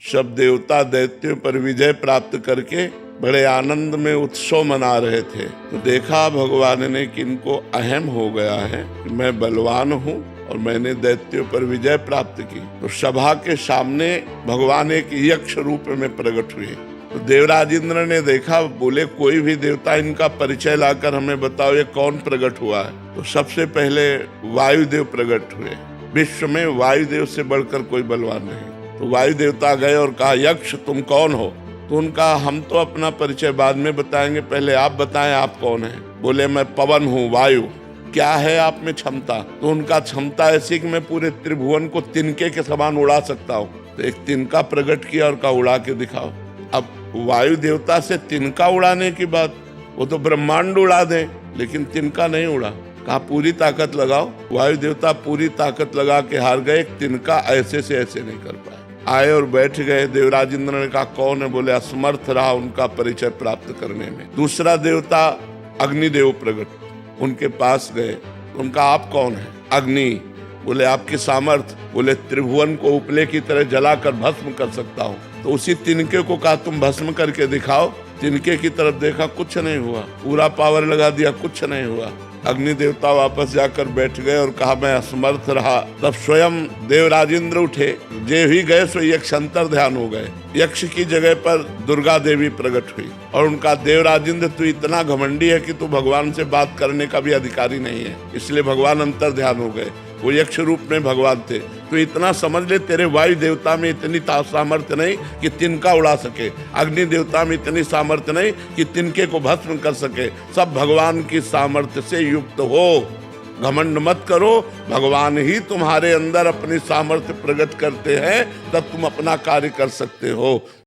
सब देवता दैत्यों पर विजय प्राप्त करके बड़े आनंद में उत्सव मना रहे थे। तो देखा भगवान ने कि इनको अहम हो गया है कि मैं बलवान हूँ और मैंने दैत्यों पर विजय प्राप्त की। तो सभा के सामने भगवान एक यक्ष रूप में प्रकट हुए। तो देवराज इंद्र ने देखा, बोले कोई भी देवता इनका परिचय लाकर हमें बताओ ये कौन प्रकट हुआ है। तो सबसे पहले वायुदेव प्रकट हुए। विश्व में वायुदेव से बढ़कर कोई बलवान नहीं। तो वायु देवता गए और कहा, यक्ष तुम कौन हो? तो उनका हम तो अपना परिचय बाद में बताएंगे, पहले आप बताएं आप कौन है। बोले मैं पवन हूँ, वायु। क्या है आप में क्षमता? तो उनका क्षमता ऐसी कि मैं पूरे त्रिभुवन को तिनके के समान उड़ा सकता हूँ। तो एक तिनका प्रकट किया और कहा उड़ा के दिखाओ। अब वायु देवता से तिनका उड़ाने की बात, वो तो ब्रह्मांड उड़ा दे, लेकिन तिनका नहीं उड़ा। कहा पूरी ताकत लगाओ। वायु देवता पूरी ताकत लगा के हार गए। तिनका ऐसे से ऐसे नहीं कर पाए। आए और बैठ गए। देवराज इंद्र ने कहा कौन है? बोले असमर्थ रहा उनका परिचय प्राप्त करने में। दूसरा देवता अग्निदेव प्रकट, उनके पास गए। उनका आप कौन है? अग्नि। बोले आपकी सामर्थ? बोले त्रिभुवन को उपले की तरह जलाकर भस्म कर सकता हूँ। तो उसी तिनके को कहा तुम भस्म करके दिखाओ। तिनके की तरफ देखा, कुछ नहीं हुआ। पूरा पावर लगा दिया, कुछ नहीं हुआ। अग्नि देवता वापस जाकर बैठ गए और कहा मैं असमर्थ रहा। तब स्वयं देवराज इंद्र उठे। जे ही गए सो यक्ष अंतर ध्यान हो गए। यक्ष की जगह पर दुर्गा देवी प्रकट हुई और उनका देवराज इंद्र तू इतना घमंडी है कि तू भगवान से बात करने का भी अधिकारी नहीं है। इसलिए भगवान अंतर ध्यान हो गए। वो यक्ष रूप में भगवान थे। तो इतना समझ ले, तेरे वायु देवता में इतनी सामर्थ्य नहीं कि तिनका उड़ा सके, अग्नि देवता में इतनी सामर्थ्य नहीं कि तिनके को भस्म कर सके। सब भगवान की सामर्थ्य से युक्त हो। घमंड मत करो, भगवान ही तुम्हारे अंदर अपनी सामर्थ्य प्रकट करते हैं, तब तुम अपना कार्य कर सकते हो।